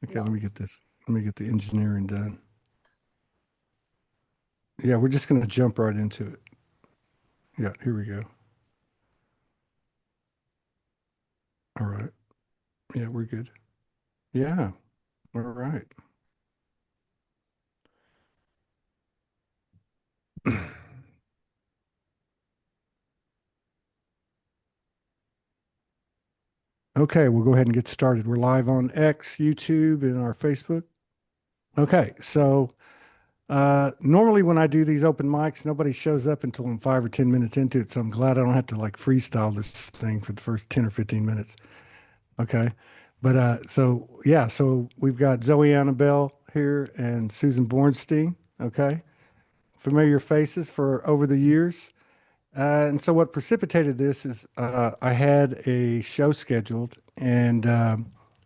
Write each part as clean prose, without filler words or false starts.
Okay, let me get this. Let me get the engineering done. Yeah, we're just going to jump right into it. Yeah, here we go. All right. Yeah, we're good. Yeah, all right. Okay, we'll go ahead and get started. We're live on X, YouTube, and our Facebook. Okay, so normally when I do these open mics, nobody shows up until I'm 5 or 10 minutes into it. So I'm glad I don't have to like freestyle this thing for the first 10 or 15 minutes. Okay. But so yeah, so we've got Zoe Annabelle here and Susan Bornstein. Okay. Familiar faces for over the years. And so what precipitated this is I had a show scheduled and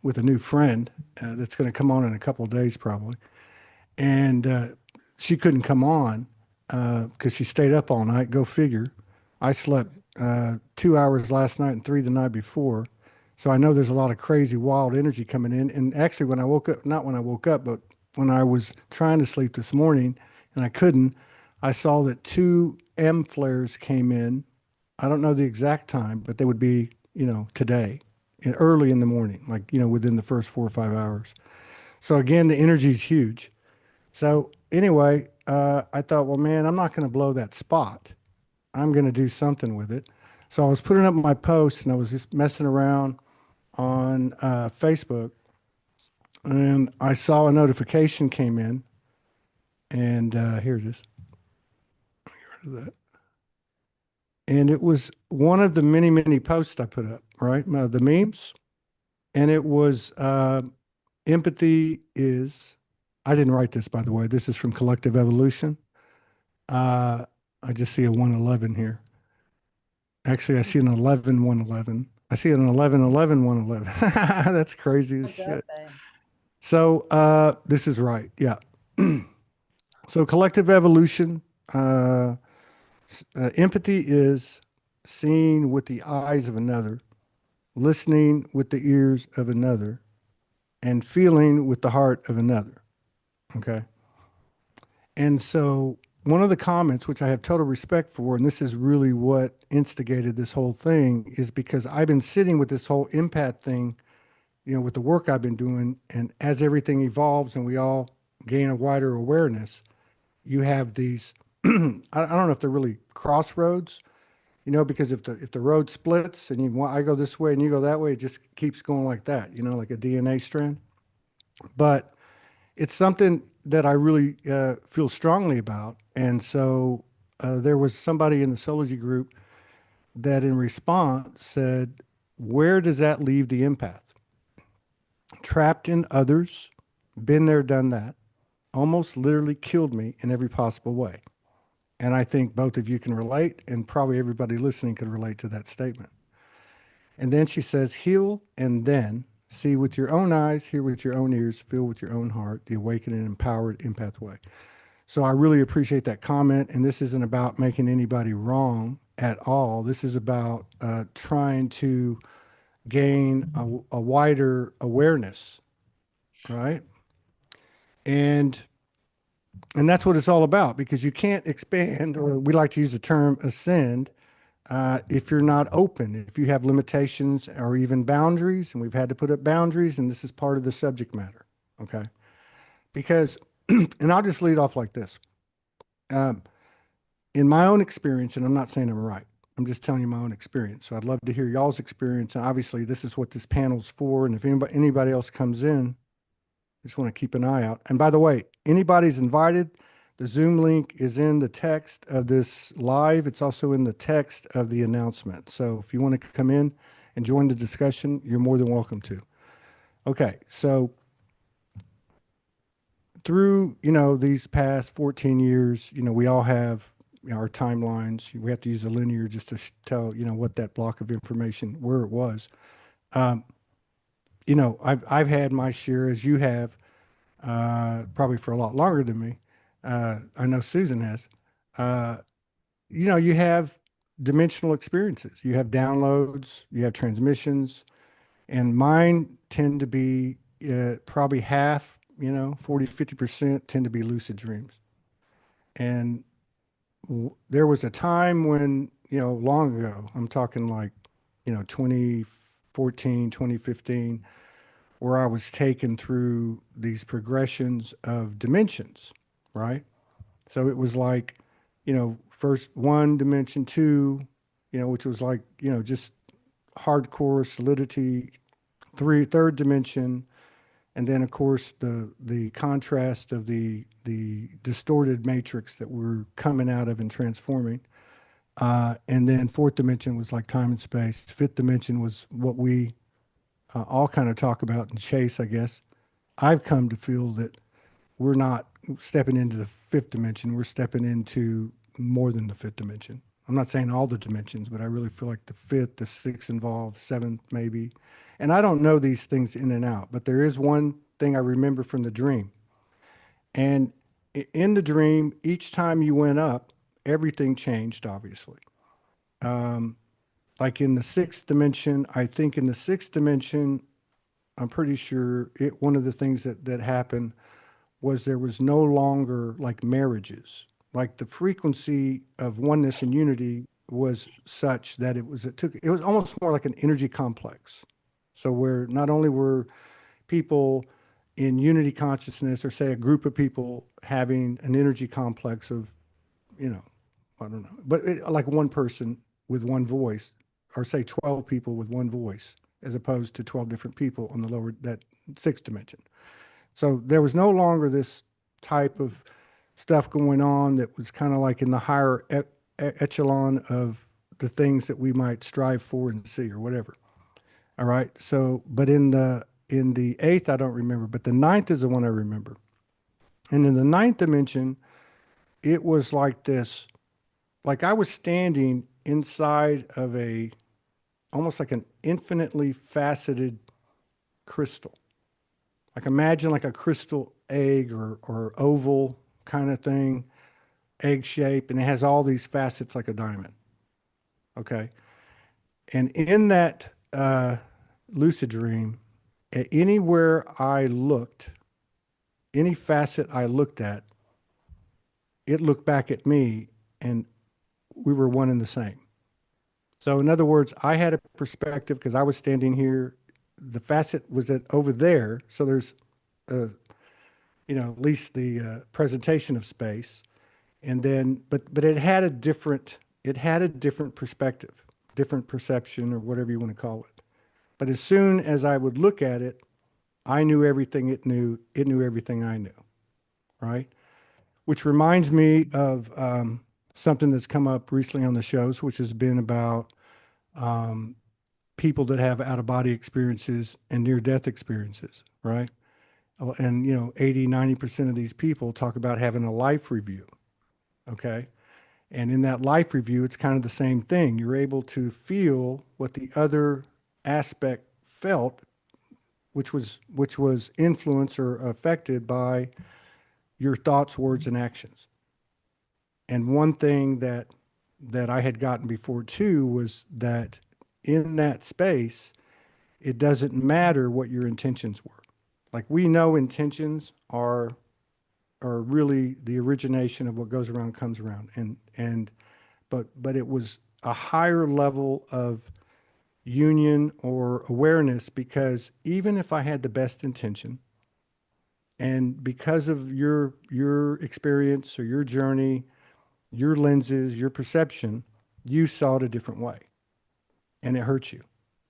with a new friend that's going to come on in a couple of days probably. And she couldn't come on because she stayed up all night. Go figure. I slept 2 hours last night and three the night before. So I know there's a lot of crazy, wild energy coming in. And actually, when I woke up, not when I woke up, but when I was trying to sleep this morning and I couldn't, I saw that two M flares came in. I don't know the exact time, but they would be, today, early in the morning, like, within the first 4 or 5 hours. So again, the energy is huge. So anyway, I thought, well, man, I'm not going to blow that spot. I'm going to do something with it. So I was putting up my posts and I was just messing around on Facebook, and I saw a notification came in, and here it is. Get rid of that. And it was one of the many, many posts I put up, right? The memes, and it was empathy is. I didn't write this, by the way. This is from Collective Evolution. Uh, I just see a 111 here. Actually, I see an 11 111. I see an 11 11 111. That's crazy as shit. So this is right. Yeah. So collective evolution, uh, empathy is seeing with the eyes of another, listening with the ears of another, and feeling with the heart of another. Okay. And so one of the comments, which I have total respect for, and this is really what instigated this whole thing, is because I've been sitting with this whole empath thing, with the work I've been doing. And as everything evolves and we all gain a wider awareness, you have these, I don't know if they're really crossroads, because if the road splits and I go this way and you go that way, it just keeps going like that, like a DNA strand. But it's something that I really feel strongly about. And so there was somebody in the Sology group that in response said, where does that leave the empath? Trapped in others, been there, done that, almost literally killed me in every possible way. And I think both of you can relate, and probably everybody listening could relate to that statement. And then she says, heal and then see with your own eyes, hear with your own ears, feel with your own heart, the awakened and empowered empath way. So I really appreciate that comment. And this isn't about making anybody wrong at all. This is about trying to gain a wider awareness, right? And that's what it's all about, because you can't expand, or we like to use the term ascend, if you're not open, if you have limitations or even boundaries. And we've had to put up boundaries, and this is part of the subject matter. Okay. Because, and I'll just lead off like this. Um, in my own experience, and I'm not saying I'm right, I'm just telling you my own experience. So I'd love to hear y'all's experience. And obviously, this is what this panel's for. And if anybody else comes in, just want to keep an eye out. And by the way, anybody's invited. The Zoom link is in the text of this live. It's also in the text of the announcement. So if you want to come in and join the discussion, you're more than welcome to. Okay, so through, these past 14 years, we all have our timelines. We have to use a linear just to tell, what that block of information, where it was. Um, I've had my share, as you have, probably for a lot longer than me. I know Susan has. Uh, you have dimensional experiences. You have downloads, you have transmissions, and mine tend to be, probably half, 40, 50% tend to be lucid dreams. And there was a time when, long ago, I'm talking like, 2014, 2015, where I was taken through these progressions of dimensions, right? So it was like, first one dimension, two, which was like, just hardcore solidity, third dimension, and then of course the contrast of the distorted matrix that we're coming out of and transforming. And then fourth dimension was like time and space. Fifth dimension was what we all kind of talk about and chase, I guess. I've come to feel that we're not stepping into the fifth dimension. We're stepping into more than the fifth dimension. I'm not saying all the dimensions, but I really feel like the fifth, the sixth involved, seventh maybe. And I don't know these things in and out, but there is one thing I remember from the dream. And in the dream, each time you went up, everything changed, obviously. Um, like in the sixth dimension, I think in the sixth dimension, I'm pretty sure one of the things that happened was there was no longer like marriages. Like the frequency of oneness and unity was such that it was almost more like an energy complex. So where not only were people in unity consciousness, or say a group of people having an energy complex of, you know, I don't know, but like one person with one voice, or say 12 people with one voice, as opposed to 12 different people on the lower, that sixth dimension. So there was no longer this type of stuff going on that was kind of like in the higher echelon of the things that we might strive for and see or whatever. All right. So, but in the eighth, I don't remember, but the ninth is the one I remember. And in the ninth dimension, it was like this, like I was standing inside of almost like an infinitely faceted crystal. Like imagine like a crystal egg or oval kind of thing, egg shape, and it has all these facets like a diamond. Okay. And in that lucid dream, anywhere I looked, any facet I looked at, it looked back at me and we were one and the same. So in other words, I had a perspective because I was standing here. The facet was over there. So there's, at least the presentation of space. And then, but it had a different perspective, different perception, or whatever you want to call it. But as soon as I would look at it, I knew everything it knew everything I knew, right? Which reminds me of something that's come up recently on the shows, which has been about um, people that have out of body experiences and near death experiences, right? And, 80, 90% of these people talk about having a life review, okay? And in that life review, it's kind of the same thing. You're able to feel what the other aspect felt, which was influenced or affected by your thoughts, words, and actions. And one thing that I had gotten before too was that in that space, it doesn't matter what your intentions were. Like we know intentions are really the origination of what goes around comes around. But it was a higher level of union or awareness, because even if I had the best intention, and because of your experience or your journey, your lenses, your perception, you saw it a different way, and it hurt you.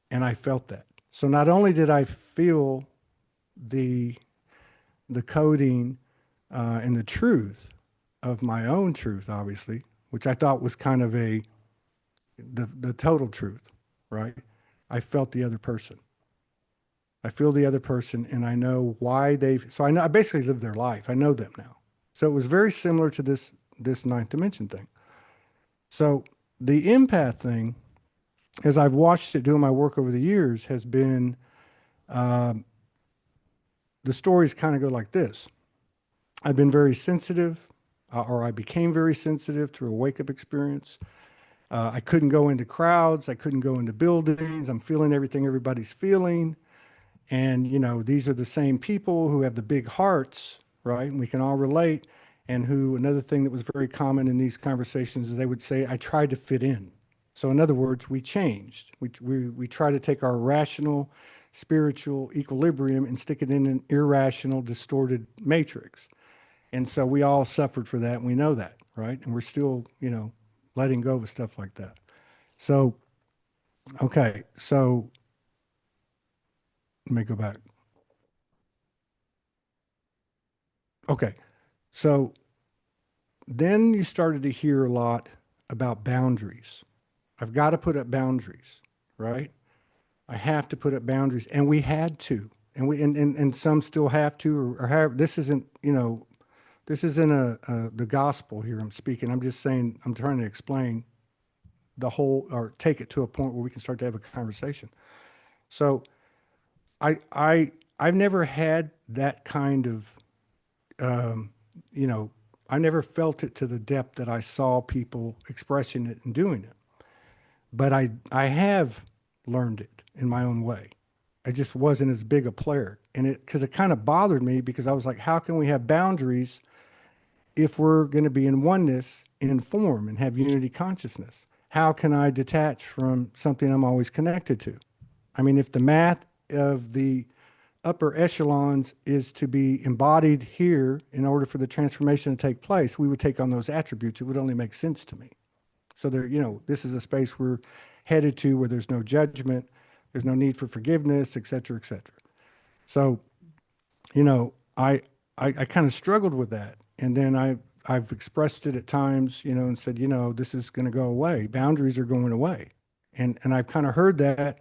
And I felt that. So not only did I feel the the coding and the truth of my own truth, obviously, which I thought was kind of the total truth, right? I felt the other person. I feel the other person, and I know why so I basically lived their life. I know them now. So it was very similar to this ninth dimension thing. So the empath thing, as I've watched it doing my work over the years, has been um, the stories kind of go like this. I've been very sensitive, or I became very sensitive through a wake up experience. I couldn't go into crowds. I couldn't go into buildings. I'm feeling everything everybody's feeling. And, these are the same people who have the big hearts, right? And we can all relate. And who, another thing that was very common in these conversations is they would say, I tried to fit in. So, in other words, we changed. We try to take our rational, spiritual equilibrium and stick it in an irrational, distorted matrix. And so we all suffered for that. And we know that, right? And we're still, letting go of stuff like that. So, okay. So let me go back. Okay. So then you started to hear a lot about boundaries. I've got to put up boundaries, right? I have to put up boundaries. And we had to. And some still have to, or have, this isn't, this isn't the gospel here I'm speaking. I'm just saying, I'm trying to explain the whole, or take it to a point where we can start to have a conversation. So I've never had that kind of, um, you know, I never felt it to the depth that I saw people expressing it and doing it. But I have learned it in my own way. I just wasn't as big a player. And because it kind of bothered me because I was like, how can we have boundaries if we're going to be in oneness in form and have unity consciousness? How can I detach from something I'm always connected to? I mean, if the math of the upper echelons is to be embodied here in order for the transformation to take place, we would take on those attributes. It would only make sense to me. So there, this is a space we're headed to where there's no judgment, there's no need for forgiveness, et cetera, et cetera. So, I kind of struggled with that. And then I've expressed it at times, and said, this is going to go away. Boundaries are going away. And I've kind of heard that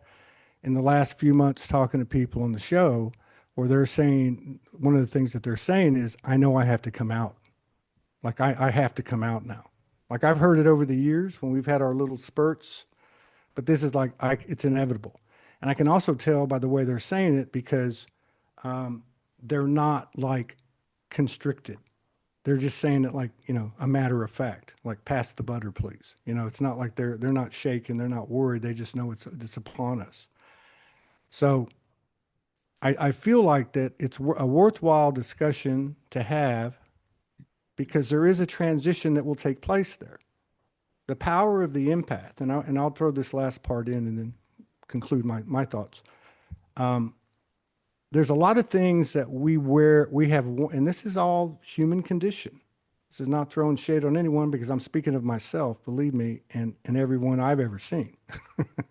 in the last few months talking to people on the show where they're saying, one of the things that they're saying is, I know I have to come out. Like I have to come out now. Like I've heard it over the years when we've had our little spurts, but this is like, it's inevitable. And I can also tell by the way they're saying it because they're not like constricted. They're just saying it like, a matter of fact, like pass the butter, please. It's not like they're not shaken. They're not worried. They just know it's upon us. So I feel like that it's a worthwhile discussion to have because there is a transition that will take place there. The power of the empath, and I'll throw this last part in and then conclude my thoughts. There's a lot of things that we have, and this is all human condition. This is not throwing shade on anyone because I'm speaking of myself, believe me, and everyone I've ever seen.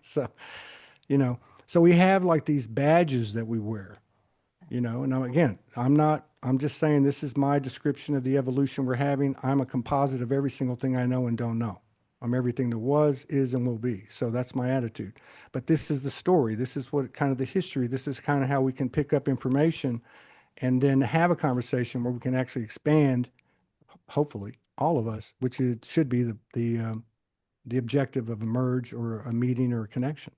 So, so we have like these badges that we wear, and again, I'm just saying this is my description of the evolution we're having. I'm a composite of every single thing I know and don't know. I'm everything that was, is, and will be. So that's my attitude. But this is the story. This is what kind of the history. This is kind of how we can pick up information and then have a conversation where we can actually expand, hopefully, all of us, which should be the objective of a merge or a meeting or a connection.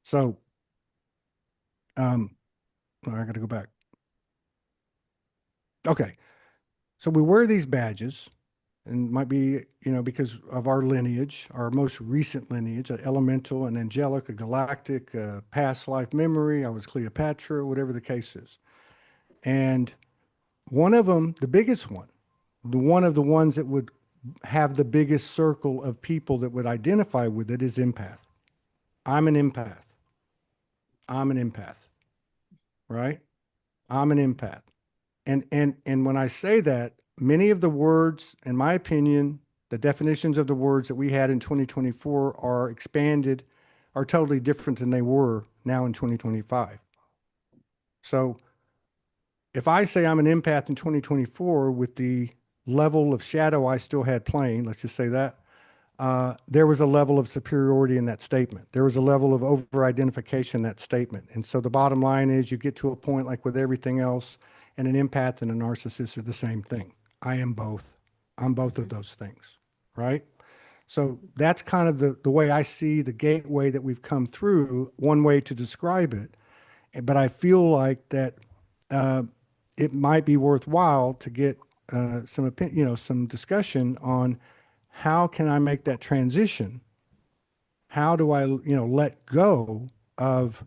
So, I got to go back. Okay. So we wear these badges and might be, because of our lineage, our most recent lineage, an elemental, an angelic, a galactic, a past life memory. I was Cleopatra, whatever the case is. And one of them, the biggest one, one of the ones that would have the biggest circle of people that would identify with it is empath. I'm an empath. I'm an empath, right? I'm an empath. And when I say that, many of the words, in my opinion, the definitions of the words that we had in 2024 are expanded, are totally different than they were now in 2025. So if I say I'm an empath in 2024 with the level of shadow I still had playing, let's just say that, there was a level of superiority in that statement. There was a level of over-identification in that statement. And so the bottom line is you get to a point like with everything else, and an empath and a narcissist are the same thing. I am both. I'm both of those things, right? So that's kind of the way I see the gateway that we've come through, one way to describe it. But I feel like that uh, it might be worthwhile to get some opinion, some discussion on how can I make that transition? How do I, let go of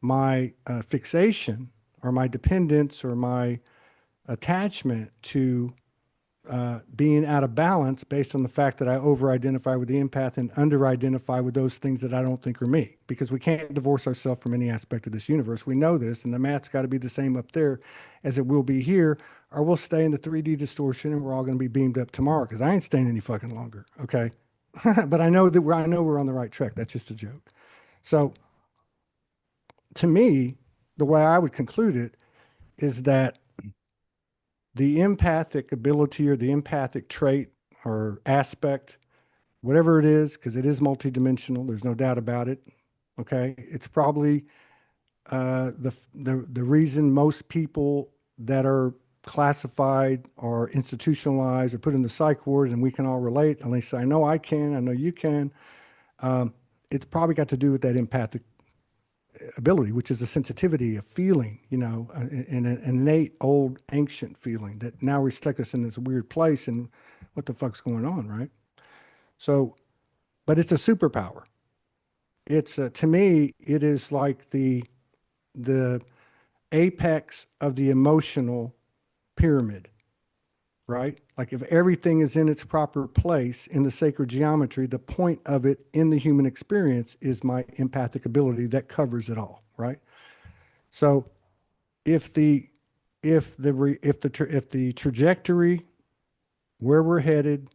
my fixation or my dependence or my attachment to being out of balance based on the fact that I over-identify with the empath and under-identify with those things that I don't think are me. Because we can't divorce ourselves from any aspect of this universe. We know this, and the math's got to be the same up there as it will be here, or we'll stay in the 3D distortion and we're all going to be beamed up tomorrow. Because I ain't staying any fucking longer. Okay, but I know we're on the right track. That's just a joke. So to me, the way I would conclude it is that the empathic ability or the empathic trait or aspect, whatever it is, because it is multidimensional, there's no doubt about it. Okay, it's probably the reason most people that are classified or institutionalized or put in the psych ward, and we can all relate. At least I know I can. I know you can. It's probably got to do with that empathic ability, which is a sensitivity, a feeling, an innate old ancient feeling that now we stuck us in this weird place and what the fuck's going on, right? So, but it's a superpower. It's to me, it is like the apex of the emotional pyramid, right? Like if everything is in its proper place in the sacred geometry, the point of it in the human experience is my empathic ability that covers it all, right? So if the if the trajectory where we're headed,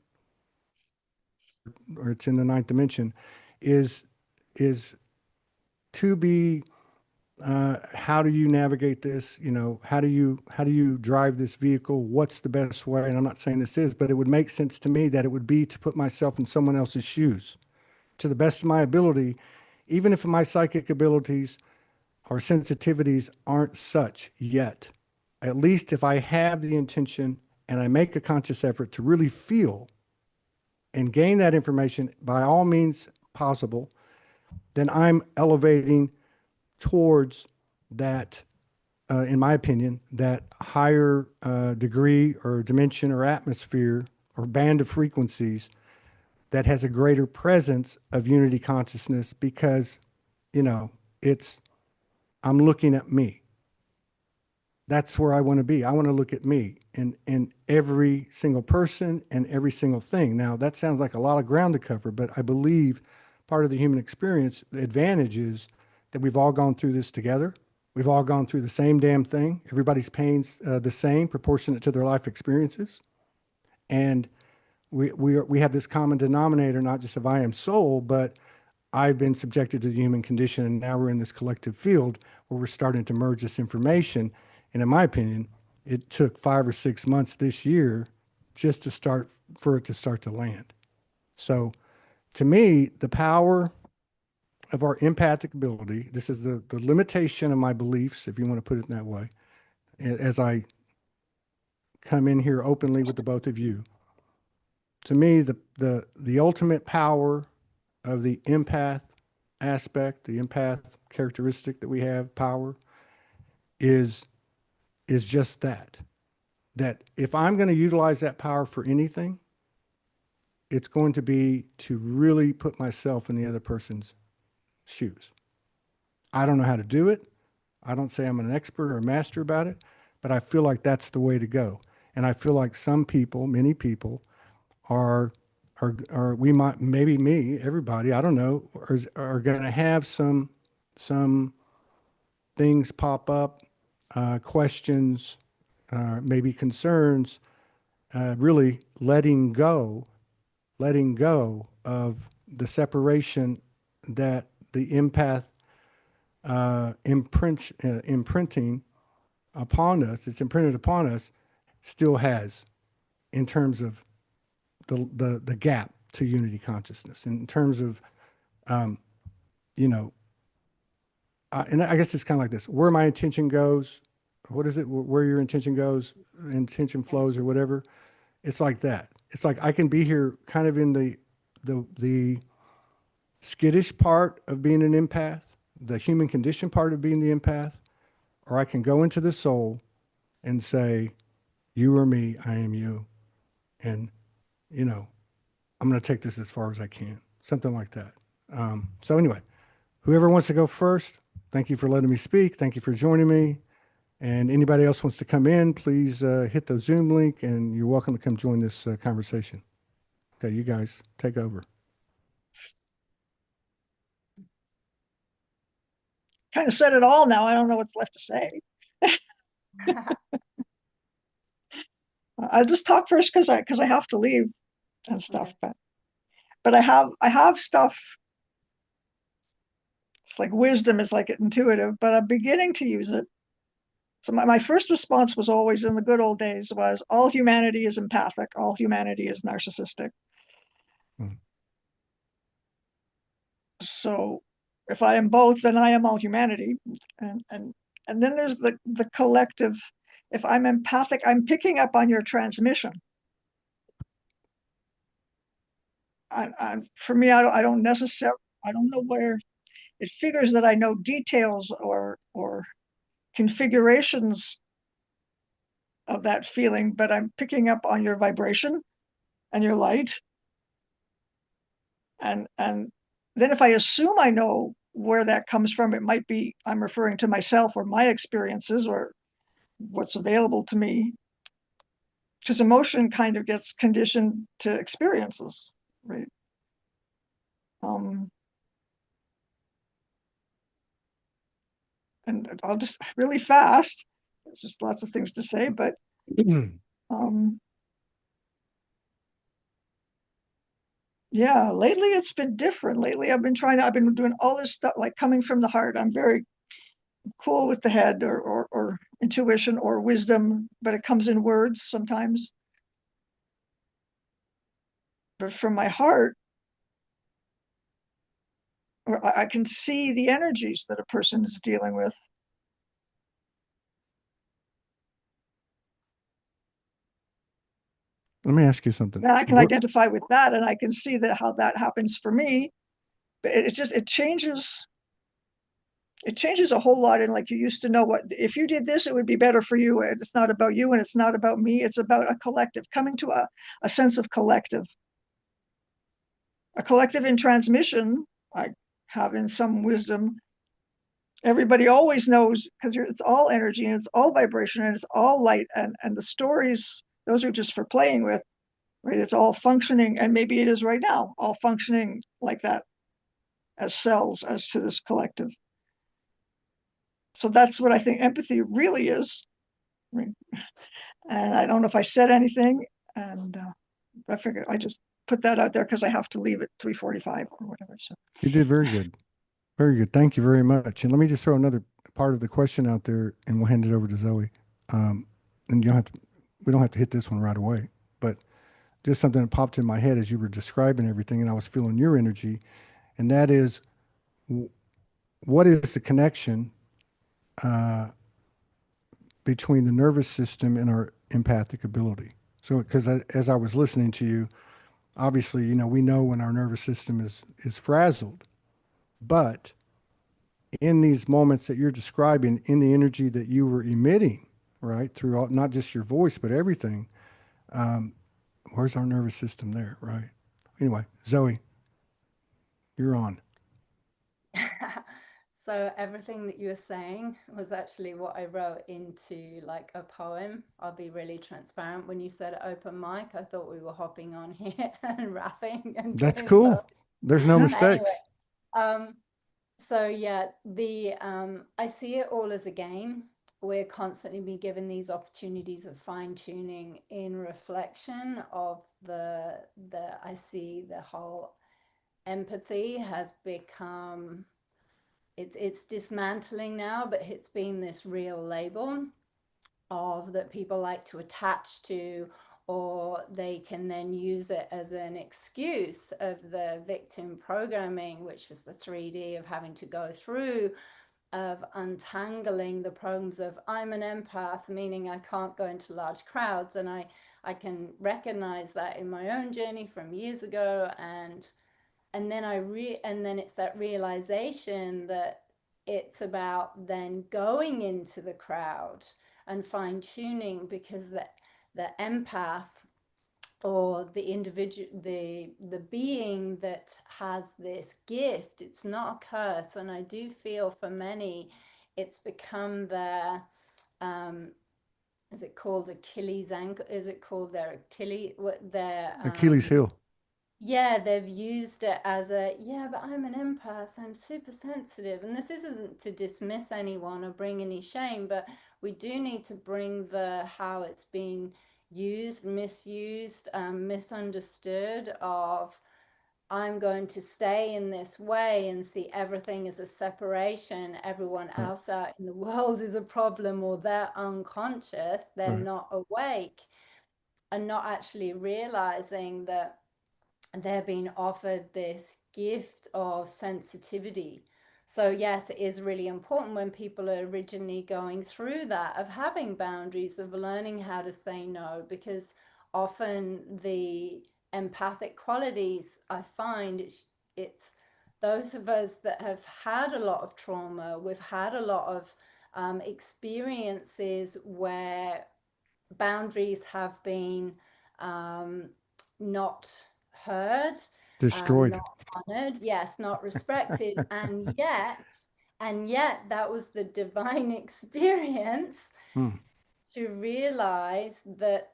or it's in the ninth dimension, is is to be how do you navigate this? How do you drive this vehicle? What's the best way? And I'm not saying this is, but it would make sense to me that it would be to put myself in someone else's shoes to the best of my ability, even if my psychic abilities or sensitivities aren't such yet. At least if I have the intention and I make a conscious effort to really feel and gain that information by all means possible, then I'm elevating towards that, in my opinion, that higher degree or dimension or atmosphere or band of frequencies that has a greater presence of unity consciousness because, you know, it's, I'm looking at me. That's where I want to be. I want to look at me and every single person and every single thing. Now, that sounds like a lot of ground to cover, but I believe part of the human experience, the advantage is that we've all gone through this together. We've all gone through the same damn thing. Everybody's pain's the same, proportionate to their life experiences. And we have this common denominator, not just of I am soul, but I've been subjected to the human condition, and now we're in this collective field where we're starting to merge this information. And in my opinion, it took 5 or 6 months this year just to start for it to start to land. So to me, the power of our empathic ability, this is the limitation of my beliefs, if you want to put it that way, as I come in here openly with the both of you. To me, the ultimate power of the empath aspect, the empath characteristic that we have, power, is just that. That if I'm going to utilize that power for anything, it's going to be to really put myself in the other person's shoes. I don't know how to do it. I don't say I'm an expert or a master about it, but I feel like that's the way to go. And I feel like some people, many people, are we might, maybe me, everybody, I don't know, are going to have some things pop up, questions, maybe concerns, really letting go of the separation that the empath imprinting upon us, it's imprinted upon us, still has in terms of the gap to unity consciousness, in terms of, you know, and I guess it's kind of like this, where my intention goes, what is it, where your intention goes, intention flows or whatever. It's like that. It's like I can be here kind of in the skittish part of being an empath, the human condition part of being the empath, or I can go into the soul and say, you are me, I am you. And, you know, I'm going to take this as far as I can, something like that. So anyway, whoever wants to go first, Thank you for letting me speak. Thank you for joining me. And anybody else wants to come in, please hit the Zoom link and you're welcome to come join this conversation. Okay, you guys take over. Kind of said it all now. I don't know what's left to say. I'll just talk first because I have to leave and stuff. Okay. But I have stuff. It's like wisdom is like intuitive, but I'm beginning to use it. So my first response was always in the good old days was all humanity is empathic, all humanity is narcissistic. Mm. So if I am both, then I am all humanity. And then there's the collective. If I'm empathic, I'm picking up on your transmission. For me, I don't necessarily, I don't know where it figures that I know details or configurations of that feeling, but I'm picking up on your vibration and your light. And then if I assume I know where that comes from, it might be I'm referring to myself or my experiences or what's available to me. Because emotion kind of gets conditioned to experiences, right? And I'll just really fast. There's just lots of things to say, but yeah, lately it's been different. Lately I've been doing all this stuff like coming from the heart. I'm very cool with the head or intuition or wisdom, but it comes in words sometimes. But from my heart, I can see the energies that a person is dealing with. Let me ask you something. Then I can identify with that and I can see that how that happens for me. But it changes a whole lot. And like you used to know what if you did this, it would be better for you. And it's not about you and it's not about me. It's about a collective, coming to a sense of collective. A collective in transmission, I have in some wisdom. Everybody always knows because it's all energy and it's all vibration and it's all light and the stories, those are just for playing with, right? It's all functioning, and maybe it is right now, all functioning like that as cells, as to this collective. So that's what I think empathy really is. Right? And I don't know if I said anything, and I figured I just put that out there because I have to leave at 3:45 or whatever. So You did very good. Very good. Thank you very much. And let me just throw another part of the question out there and we'll hand it over to Zoe. And we don't have to hit this one right away, but just something that popped in my head as you were describing everything and I was feeling your energy. And that is, what is the connection between the nervous system and our empathic ability? So, because as I was listening to you, obviously, we know when our nervous system is frazzled, but in these moments that you're describing, in the energy that you were emitting, right, through not just your voice but everything, where's our nervous system there, right? Anyway, Zoe, you're on. So everything that you were saying was actually what I wrote into like a poem. I'll be really transparent. When you said open mic, I thought we were hopping on here and rapping and That's doing cool. poetry. There's no Anyway, mistakes. um, so yeah, the I see it all as a game. We're constantly being given these opportunities of fine tuning in reflection of the I see the whole empathy has become it's dismantling now, but it's been this real label of that people like to attach to, or they can then use it as an excuse of the victim programming, which was the 3D of having to go through of untangling the problems of I'm an empath, meaning I can't go into large crowds, and I can recognize that in my own journey from years ago, and then and then it's that realization that it's about then going into the crowd and fine tuning, because the empath or the individual, the being that has this gift. It's not a curse. And I do feel for many it's become their um is it called Achilles ankle, is it called their Achilles, what their Achilles heel. yeah, they've used it as a, yeah, but I'm an empath, I'm super sensitive. And this isn't to dismiss anyone or bring any shame, but we do need to bring the how it's been used, misused, misunderstood of I'm going to stay in this way and see everything as a separation. Everyone Right. else out in the world is a problem, or they're unconscious, they're Right. not awake, and not actually realizing that they're being offered this gift of sensitivity. So, yes, it is really important when people are originally going through that of having boundaries, of learning how to say no, because often the empathic qualities I find it's those of us that have had a lot of trauma, we've had a lot of experiences where boundaries have been um, not heard, Destroyed. not honored, yes, not respected, and yet that was the divine experience Hmm. to realize that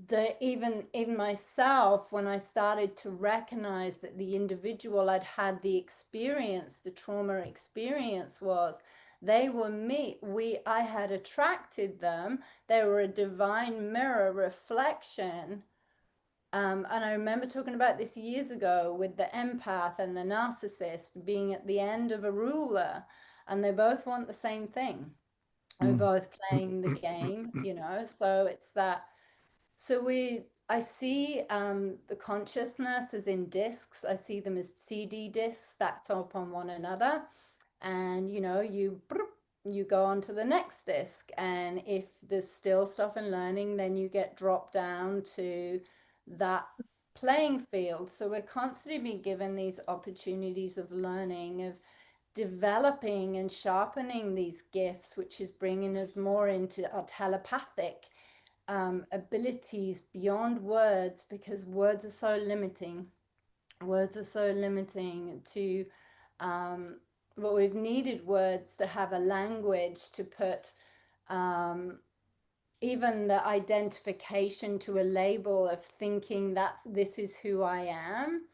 the even in myself, when I started to recognize that the individual I'd had the experience, the trauma experience, was they were me, we I had attracted them, they were a divine mirror reflection. And I remember talking about this years ago with the empath and the narcissist being at the end of a ruler, and they both want the same thing. We're Hmm. both playing the game, so it's that. So I see the consciousness as in discs. I see them as CD discs stacked up on one another, and you go on to the next disc. And if there's still stuff in learning, then you get dropped down to that playing field. So we're constantly being given these opportunities of learning, of developing and sharpening these gifts, which is bringing us more into our telepathic abilities beyond words, because words are so limiting. Words are so limiting to, but we've needed words to have a language to put um, even the identification to a label of thinking that's this is who I am,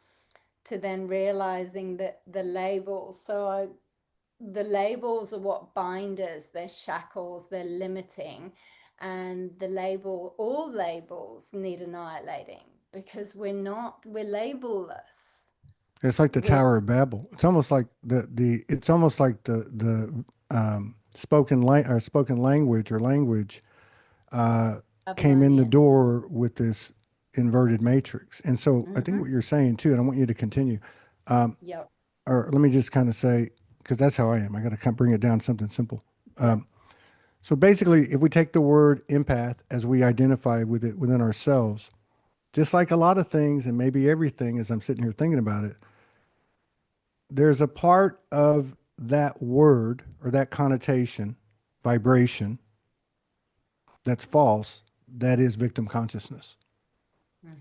to then realizing that the labels. The labels are what bind us, they're shackles, they're limiting. And all labels need annihilating, because we're labelless. It's like the We're Tower of Babel. It's almost like it's almost like spoken language or language uh, came in the Babylonian. door with this inverted matrix. And so I think Mm-hmm. what you're saying too, and I want you to continue, Yep. or let me just kind of say, because that's how I am. I got to kind of bring it down to something simple. Yep. So basically, if we take the word empath as we identify with it within ourselves, just like a lot of things, and maybe everything, as I'm sitting here thinking about it, there's a part of that word or that connotation, vibration, that's false, that is victim consciousness.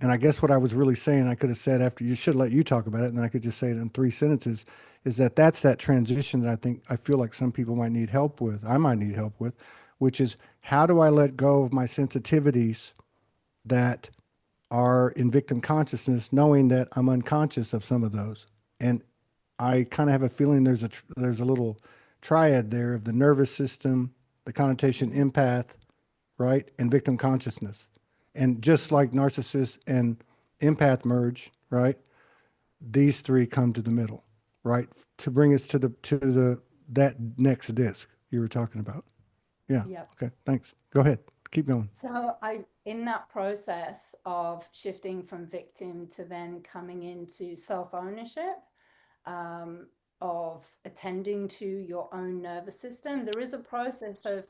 And I Mm-hmm. guess what I was really saying, I could have said after you should let you talk about it, and then I could just say it in 3 sentences, is that that's that transition that I feel like some people might need help with. I might need help with, which is how do I let go of my sensitivities that are in victim consciousness, knowing that I'm unconscious of some of those. And I kind of have a feeling there's a little triad there of the nervous system, the connotation Mm-hmm. empath, right, and victim consciousness. And just like narcissist and empath merge, right, these three come to the middle, right, to bring us to the that next disc you were talking about. Yeah. Yep. Okay. Thanks. Go ahead. Keep going. So in that process of shifting from victim to then coming into self-ownership, um, of attending to your own nervous system, there is a process of,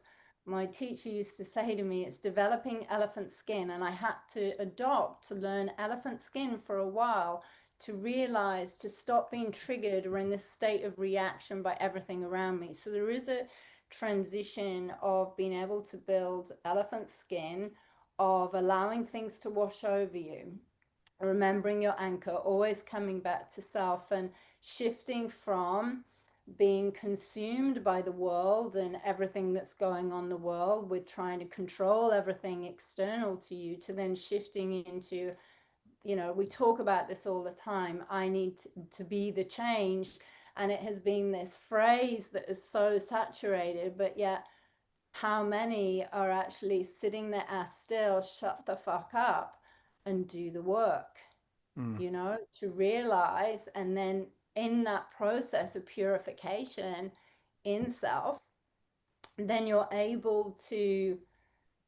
my teacher used to say to me, it's developing elephant skin. And I had to adopt to learn elephant skin for a while, to realize, to stop being triggered or in this state of reaction by everything around me. So there is a transition of being able to build elephant skin of allowing things to wash over you, remembering your anchor, always coming back to self, and shifting from being consumed by the world and everything that's going on in the world with trying to control everything external to you, to then shifting into, we talk about this all the time, I need to be the change. And it has been this phrase that is so saturated, but yet how many are actually sitting their ass still, shut the fuck up and do the work, Mm. to realize. And then in that process of purification in self, then you're able to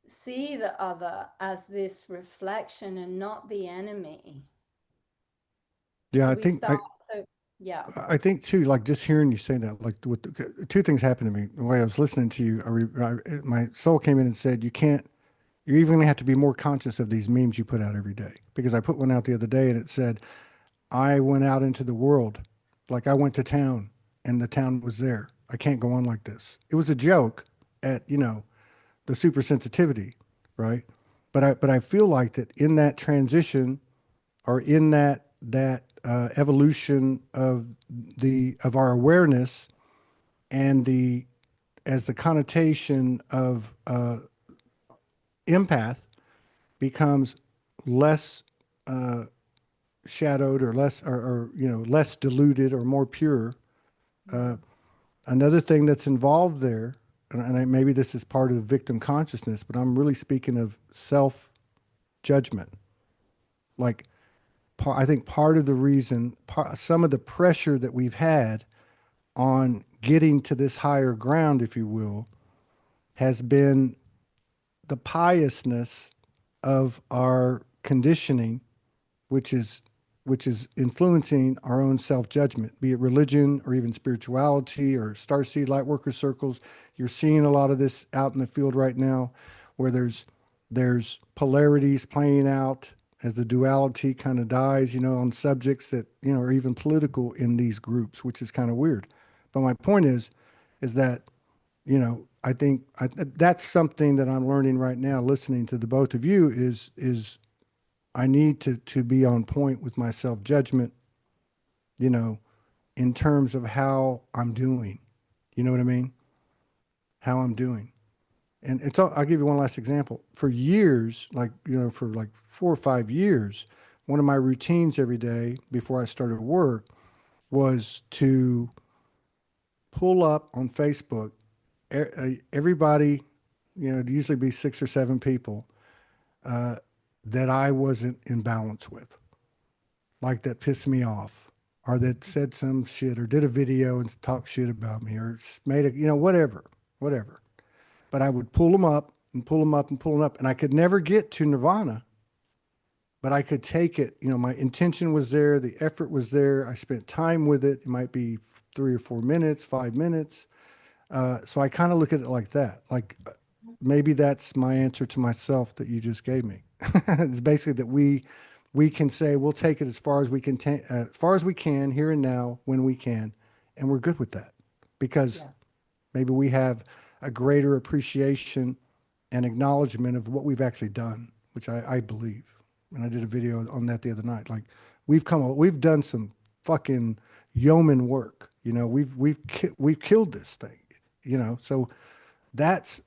see the other as this reflection and not the enemy. Yeah, So I we think start to, yeah. I think too, like just hearing you say that, like with two things happened to me. The way I was listening to you, my soul came in and said, "You can't. You're even going to have to be more conscious of these memes you put out every day." Because I put one out the other day, and it said, "I went out into the world, like I went to town, and the town was there. I can't go on like this." It was a joke at the super sensitivity, right? But I feel like that in that transition, or in that evolution of our awareness, and the as the connotation of empath becomes less shadowed, or less, or less diluted, or more pure. Uh, Another thing that's involved there, maybe this is part of victim consciousness, but I'm really speaking of self judgment. Like, I think part of the reason, some of the pressure that we've had on getting to this higher ground, if you will, has been the piousness of our conditioning, which is influencing our own self-judgment, be it religion or even spirituality or starseed light worker circles. You're seeing a lot of this out in the field right now, where there's polarities playing out as the duality kind of dies, on subjects that, are even political in these groups, which is kind of weird. But my point is that, I think that's something that I'm learning right now, listening to the both of you, is I need to be on point with my self judgment, you know, in terms of how I'm doing. You know what I mean? How I'm doing. And I'll give you one last example. For years, like, for like 4 or 5 years, one of my routines every day before I started work was to pull up on Facebook everybody, it'd usually be 6 or 7 people that I wasn't in balance with, like that pissed me off, or that said some shit, or did a video and talked shit about me, or made a, whatever. But I would pull them up and pull them up and pull them up, and I could never get to nirvana, but I could take it. My intention was there, the effort was there. I spent time with it. It might be 3 or 4 minutes, 5 minutes. So I kind of look at it like that. Like, maybe that's my answer to myself that you just gave me. It's basically that we can say we'll take it as far as we can, as far as we can, here and now, when we can, and we're good with that, because Yeah. maybe we have a greater appreciation and acknowledgement of what we've actually done, which I believe. And I did a video on that the other night. Like, we've done some fucking yeoman work. We've killed this thing. So that's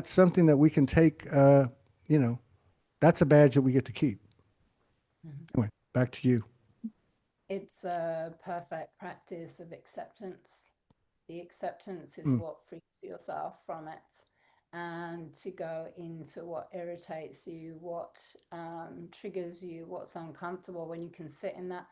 something that we can take. That's a badge that we get to keep. Mhm. Anyway, back to you. It's a perfect practice of acceptance. The acceptance is Mm. what frees yourself from it, and to go into what irritates you, what triggers you, what's uncomfortable, when you can sit in that.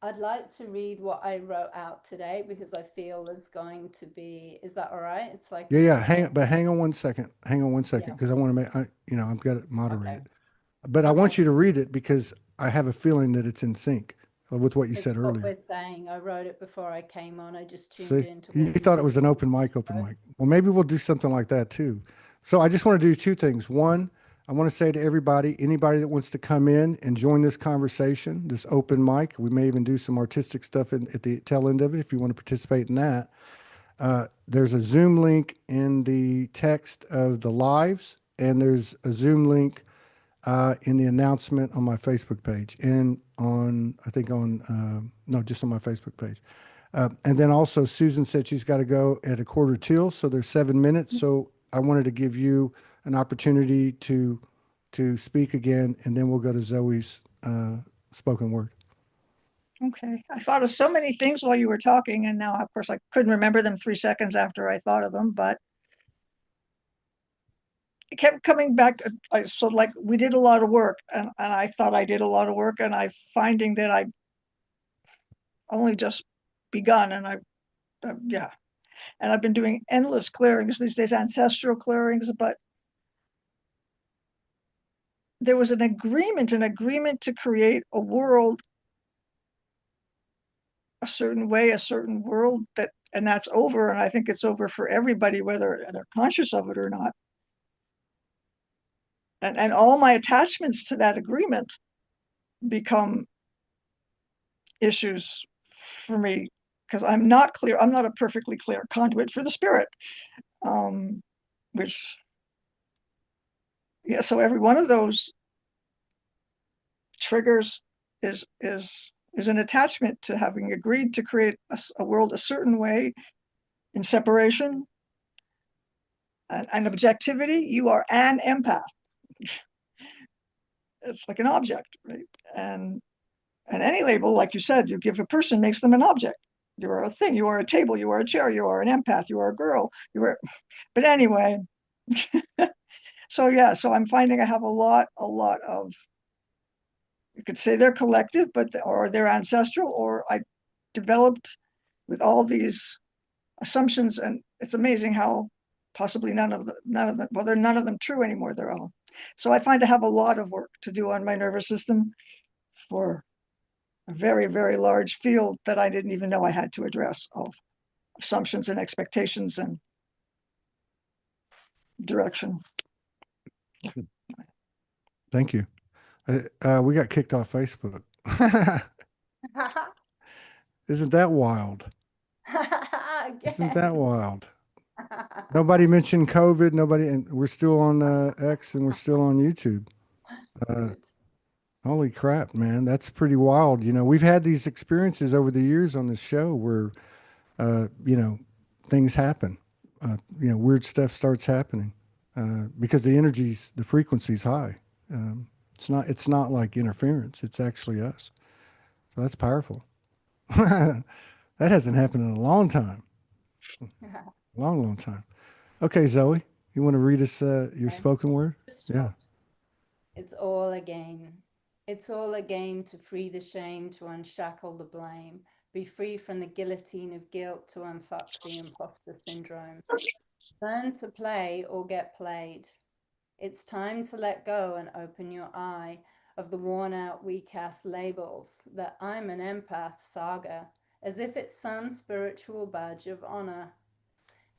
I'd like to read what I wrote out today, because I feel there's going to be, is that all right? It's like Yeah, a yeah. little, Hang on one second. Hang on one second, yeah, because I want to I've got it okay, moderated. But I okay. want you to read it because I have a feeling that it's in sync with what you It's said what earlier. we're saying. I wrote it before I came on. I just tuned See, in to you what you thought it were was an saying. open mic. Well, maybe we'll do something like that too. So I just want to do two things. One, I want to say to everybody, anybody that wants to come in and join this conversation, this open mic, we may even do some artistic stuff at the tail end of it if you want to participate in that. There's a Zoom link in the text of the lives, and there's a Zoom link in the announcement on my Facebook page and on, I think on, no, just on my Facebook page. And then also Susan said she's got to go at 1:15, so there's 7 minutes. So I wanted to give you an opportunity to speak again, and then we'll go to Zoe's spoken word. Okay. I thought of so many things while you were talking, and now, of course, I couldn't remember them 3 seconds after I thought of them, but it kept coming back. So like we did a lot of work, and I thought I did a lot of work, and I'm finding that I only just begun, and yeah. And I've been doing endless clearings these days, ancestral clearings, but there was an agreement to create a world a certain way, a certain world and that's over. And I think it's over for everybody, whether they're conscious of it or not. And all my attachments to that agreement become issues for me because I'm not clear. I'm not a perfectly clear conduit for the spirit, which, yeah, so every one of those triggers is an attachment to having agreed to create a world a certain way in separation and objectivity. You are an empath. It's like an object, right? And any label, like you said, you give a person makes them an object. You are a thing. You are a table. You are a chair. You are an empath. You are a girl. You are. But anyway, so yeah. So I'm finding I have a lot of. You could say they're collective, or they're ancestral, or I developed with all these assumptions, and it's amazing how possibly none of them, well, they're none of them true anymore. They're all. So I find I have a lot of work to do on my nervous system for a very, very large field that I didn't even know I had to address of assumptions and expectations and direction. Thank you. We got kicked off Facebook. Isn't that wild? Isn't that wild? Nobody mentioned COVID. Nobody, and we're still on X and we're still on YouTube. Holy crap, man. That's pretty wild. We've had these experiences over the years on this show where, things happen. Weird stuff starts happening because the frequency's high. It's not like interference. It's actually us. So that's powerful. That hasn't happened in a long time. Long, long time. Okay, Zoe, you want to read us your Okay. spoken word? Just Yeah. stopped. It's all a game. It's all a game to free the shame, to unshackle the blame, be free from the guillotine of guilt, to unfuck the imposter syndrome. Learn to play or get played. It's time to let go and open your eye of the worn out, weak ass labels that I'm an empath saga, as if it's some spiritual badge of honor.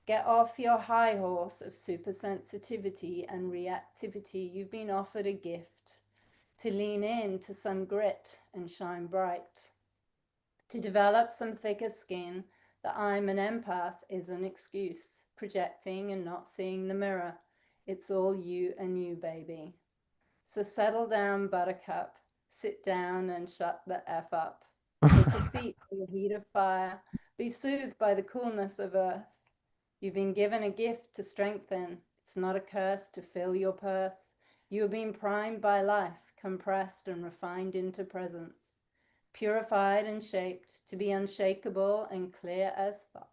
Get off your high horse of supersensitivity and reactivity. You've been offered a gift to lean in to some grit and shine bright. To develop some thicker skin, that I'm an empath is an excuse. Projecting and not seeing the mirror. It's all you and you, baby. So settle down, buttercup. Sit down and shut the F up. Take a seat in the heat of fire. Be soothed by the coolness of earth. You've been given a gift to strengthen. It's not a curse to fill your purse. You have been primed by life, compressed and refined into presence. Purified and shaped to be unshakable and clear as fuck.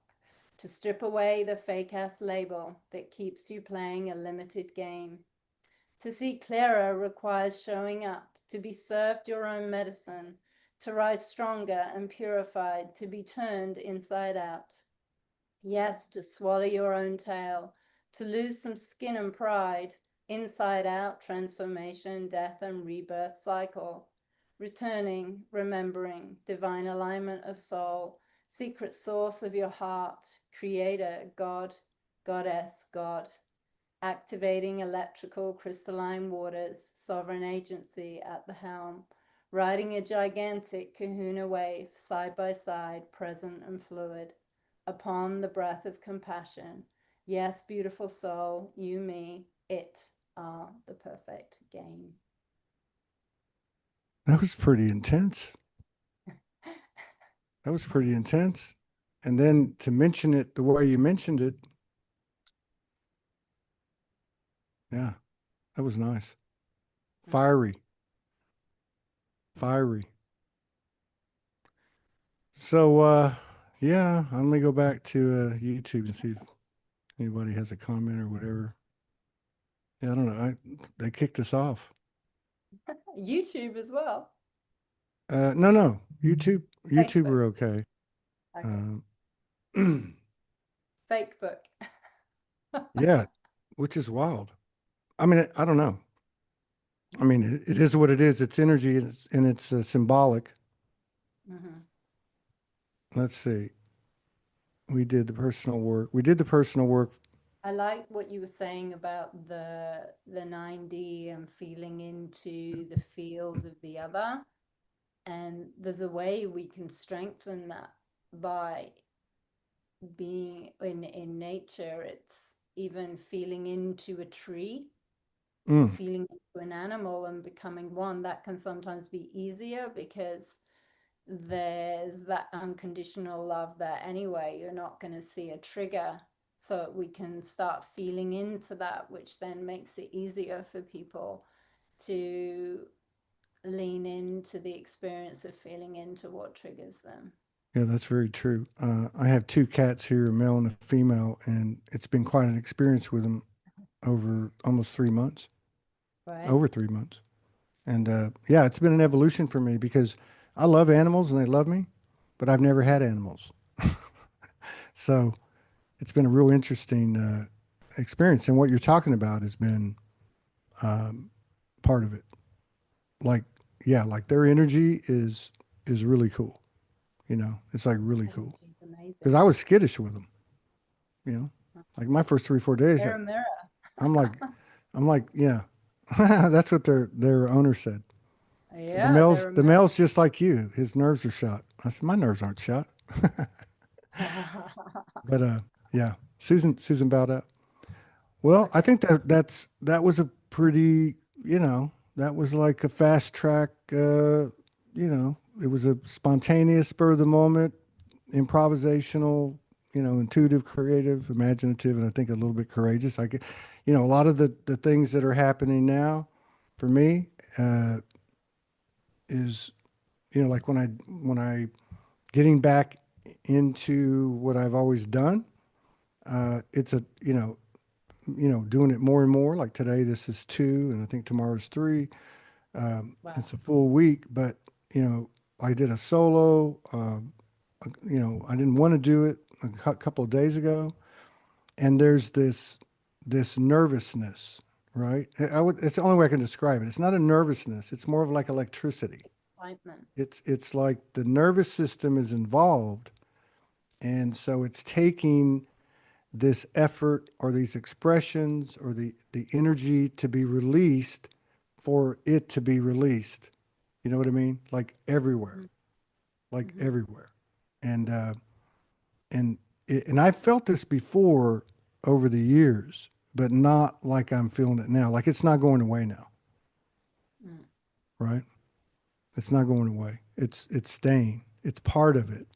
To strip away the fake-ass label that keeps you playing a limited game. To see clearer requires showing up, to be served your own medicine, to rise stronger and purified, to be turned inside out. Yes, to swallow your own tail, to lose some skin and pride, inside out transformation, death and rebirth cycle. Returning, remembering, divine alignment of soul, secret source of your heart, creator, God, goddess, God. Activating electrical crystalline waters, sovereign agency at the helm, riding a gigantic kahuna wave, side by side, present and fluid, upon the breath of compassion. Yes, beautiful soul, you, me, it are the perfect game. That was pretty intense. That was pretty intense. And then to mention it the way you mentioned it, yeah, that was nice. Mm. Fiery, fiery. So, yeah, let me go back to YouTube and see if anybody has a comment or whatever. Yeah, I don't know. They kicked us off. YouTube as well. No, no, YouTube Facebook. are okay. Okay. Um, Fake book. yeah, which is wild. I mean, I don't know. I mean, it is what it is. It's energy and it's symbolic. Hmm. Let's see. We did the personal work. We did the personal work. I like what you were saying about the 9D and feeling into the field of the other. And there's a way we can strengthen that by being in nature. It's even feeling into a tree, Mm, feeling into an animal and becoming one. That can sometimes be easier because there's that unconditional love there anyway. You're not going to see a trigger. So we can start feeling into that, which then makes it easier for people to lean into the experience of feeling into what triggers them. yeah, that's very true. I have two cats here, a male and a female, and it's been quite an experience with them over almost 3 months, Right? over 3 months. And yeah, it's been an evolution for me because I love animals and they love me, but I've never had animals. So it's been a real interesting experience. And what you're talking about has been um, part of it. Like, yeah, like their energy is really cool. You know, it's like really cool. Energy is Because amazing. I was skittish with them. You know, like my first 3 4 days, Mirror, mirror. I'm like, I'm like, yeah, that's what their owner said. So Yeah, they're a the mirror. male's just like you. His nerves are shot. I said, my nerves aren't shot. But yeah, Susan bowed out. Well, I Okay. think that was a pretty, you know, that was like a fast track. You know, it was a spontaneous, spur of the moment, improvisational, you know, intuitive, creative, imaginative, and I think a little bit courageous. I get, you know, a lot of the things that are happening now, for me, is, you know, like when I getting back into what I've always done. It's a, you know, doing it more and more. Like today, this is two, and I think tomorrow's three. Wow. It's a full week, but you know, I did a solo. You know, I didn't want to do it a couple of days ago, and there's this nervousness, right? I would. It's the only way I can describe it. It's not a nervousness. It's more of like electricity. Excitement. It's like the nervous system is involved, and so it's taking this effort or these expressions or the energy to be released for it to be released. You know what I mean? Hmm. Like Hmm. everywhere. And and and I felt this before over the years, but not like I'm feeling it now. Like it's not going away now, Mm. right? It's not going away. It's staying. It's part of it.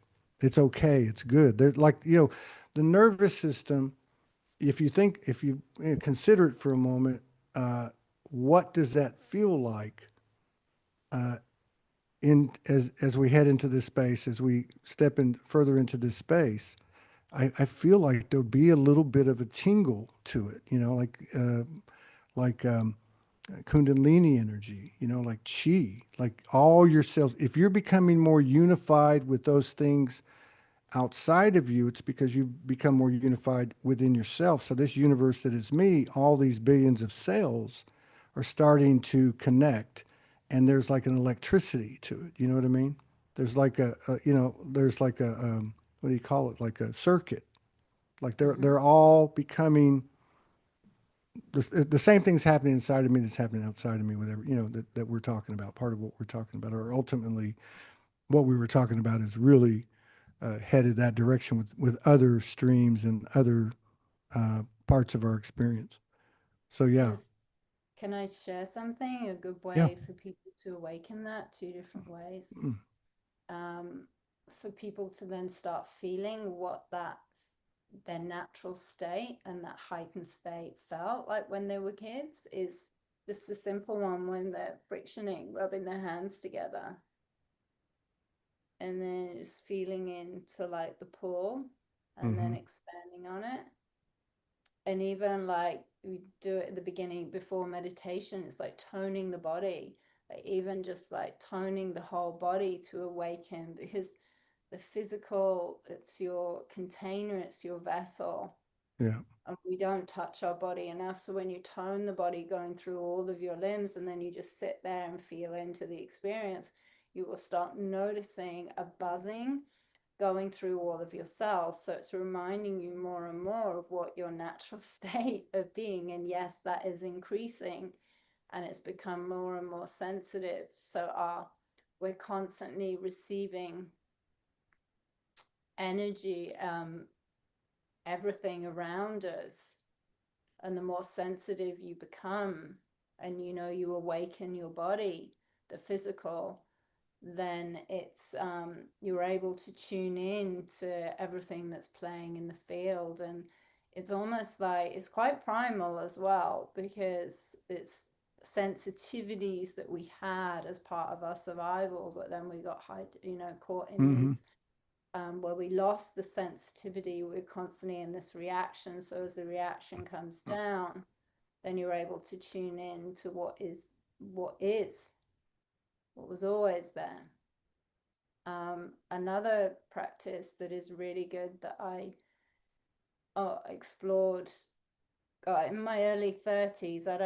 It's okay. It's good. There's like, you know, the nervous system, if you, consider it for a moment, uh, what does that feel like uh, in as we head into this space, as we step in further into this space? I feel like there'll be a little bit of a tingle to it, you know, like Kundalini energy, you know, like chi, like all your cells. If you're becoming more unified with those things outside of you, it's because you've become more unified within yourself. So this universe that is me, all these billions of cells are starting to connect, and there's like an electricity to it. You know what I mean? There's like you know, there's like a what do you call it? Like a circuit. Like Hmm. they're all becoming the same things happening inside of me that's happening outside of me. Whatever, you know, that we're talking about. Part of what we're talking about, or ultimately what we were talking about, is really headed that direction with other streams and other parts of our experience. So yeah, Is Can I share something? A good yeah, way for people to awaken that two different ways. Mm. For people to then start feeling what their natural state and that heightened state felt like when they were kids is just the simple one when they're frictioning, rubbing their hands together. And then just feeling into like the pull and then expanding on it. And even like we do it at the beginning before meditation, it's like toning the body, like even just like toning the whole body to awaken, because the physical, it's your container, it's your vessel. Yeah. And we don't touch our body enough. So when you tone the body going through all of your limbs and then you just sit there and feel into the experience, you will start noticing a buzzing going through all of your cells. So it's reminding you more and more of what your natural state of being. And yes, that is increasing and it's become more and more sensitive. So we're constantly receiving energy, everything around us. And the more sensitive you become and you awaken your body, the physical, then it's you're able to tune in to everything that's playing in the field. And it's almost like it's quite primal as well, because it's sensitivities that we had as part of our survival, but then we got caught in Mm-hmm. these where we lost the sensitivity. We're constantly in this reaction. So as the reaction comes down, then you're able to tune in to what was always there. Another practice that is really good that I explored in my early 30s. I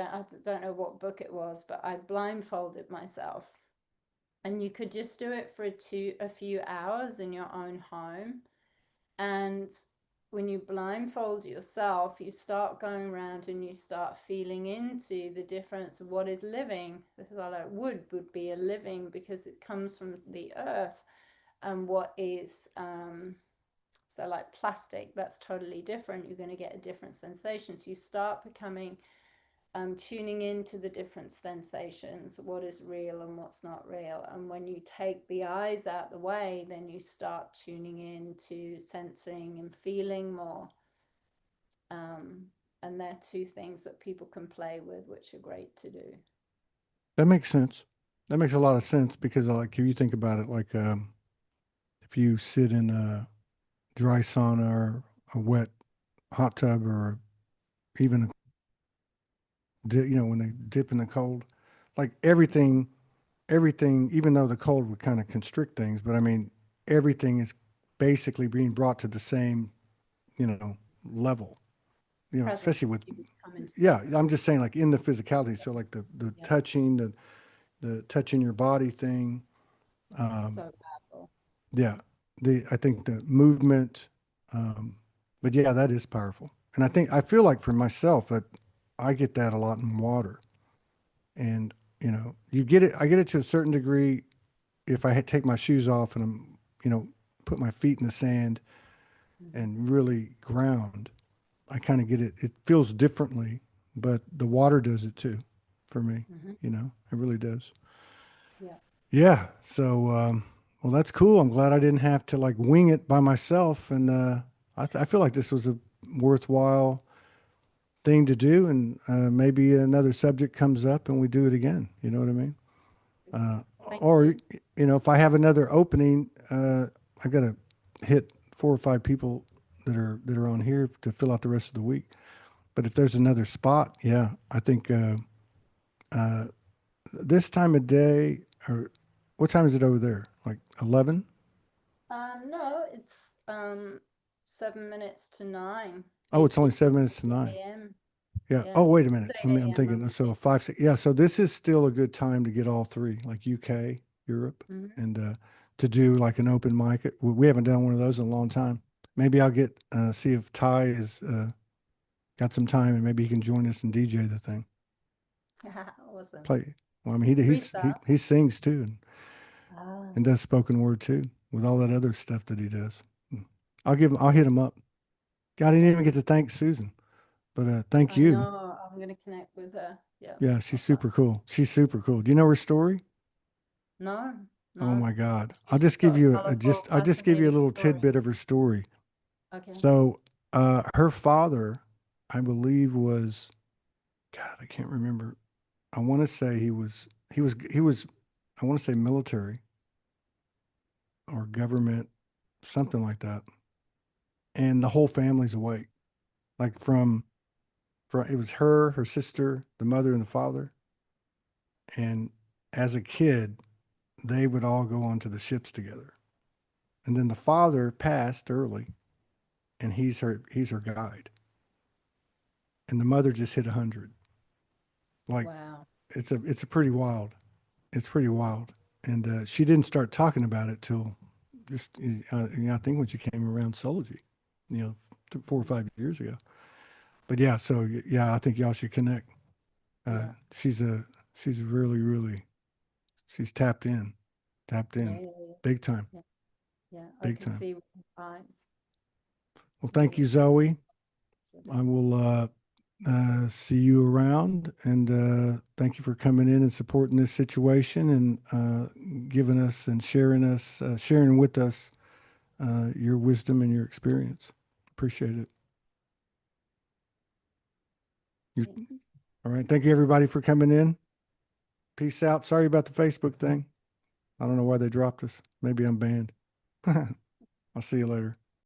don't know what book it was, but I blindfolded myself. And you could just do it for a few hours in your own home. And when you blindfold yourself, you start going around and you start feeling into the difference of what is living. So like wood would be a living because it comes from the earth, and what is so like plastic, that's totally different. You're going to get a different sensation. So you start becoming tuning into the different sensations, what is real and what's not real. And when you take the eyes out the way, then you start tuning in to sensing and feeling more. And they're two things that people can play with, which are great to do. That makes sense. That makes a lot of sense because, like, if you think about it, like, if you sit in a dry sauna or a wet hot tub or even when they dip in the cold, like everything, even though the cold would kind of constrict things, but I mean, everything is basically being brought to the same, level, especially Presence, with, you come into yeah, I'm presence. just saying like in the physicality. So like the Yeah, touching, the touching your body thing. so powerful. Yeah. I think the movement, um, but yeah, that is powerful. And I feel like for myself that I get that a lot in water. And, I get it to a certain degree if I take my shoes off and I'm, put my feet in the sand Mm-hmm. and really ground. I kind of get it. It feels differently, but the water does it too for me. Mm-hmm. It really does. Yeah. Yeah. So, well, that's cool. I'm glad I didn't have to like wing it by myself. And I feel like this was a worthwhile thing to do. And maybe another subject comes up and we do it again. You know what I mean? Uh, Thank or, you. if I have another opening, I got to hit 4 or 5 people that are on here to fill out the rest of the week. But if there's another spot, yeah, I think uh, this time of day, or what time is it over there? Like 11? No, it's 7 minutes to 9. Oh, it's only 7 minutes to 8:50 9. a.m. Yeah. Oh, Yeah, wait a it's minute. 8 I'm a.m. thinking. over So here. 5, 6. Yeah. So this is still a good time to get all three, like UK, Europe, Mm-hmm. and to do like an open mic. We haven't done one of those in a long time. Maybe I'll get see if Ty is got some time, and maybe he can join us and DJ the thing. Awesome. Play. Well, I mean, Freestyle. he sings too, Ah, and does spoken word too, with all that other stuff that he does. I'll hit him up. God, I didn't even get awesome. to thank Susan, but thank I you. know. I'm gonna connect with her. Yeah, Yeah, I'll she's find. super cool. She's super cool. Do you know her story? No, Oh no. my God. She's just got a colorful, I'll just give you a fascinating little story. tidbit of her story. Okay. So, her father, I believe was, God, I can't remember. I want to say he was, I want to say military or government, something like that. And the whole family's awake. Like from it was her sister, the mother and the father. And as a kid, they would all go onto the ships together. And then the father passed early, and he's her guide. And the mother just hit 100. Like Wow. it's a pretty wild. It's pretty wild. And she didn't start talking about it till just I think when she came around Sology, you know, 4 or 5 years ago. But yeah, so yeah, I think y'all should connect. Uh, Yeah. she's a she's really she's tapped Yeah. in, Yeah. Yeah. big time, Yeah. Yeah. I big can time. see with my eyes. Well, thank you, Really. Zoe. Sort I of. will see you around, and thank you for coming in and supporting this situation and giving us and sharing with us your wisdom and your experience. Appreciate it. You, Thanks. all right. Thank you, everybody, for coming in. Peace out. Sorry about the Facebook thing. I don't know why they dropped us. Maybe I'm banned. I'll see you later.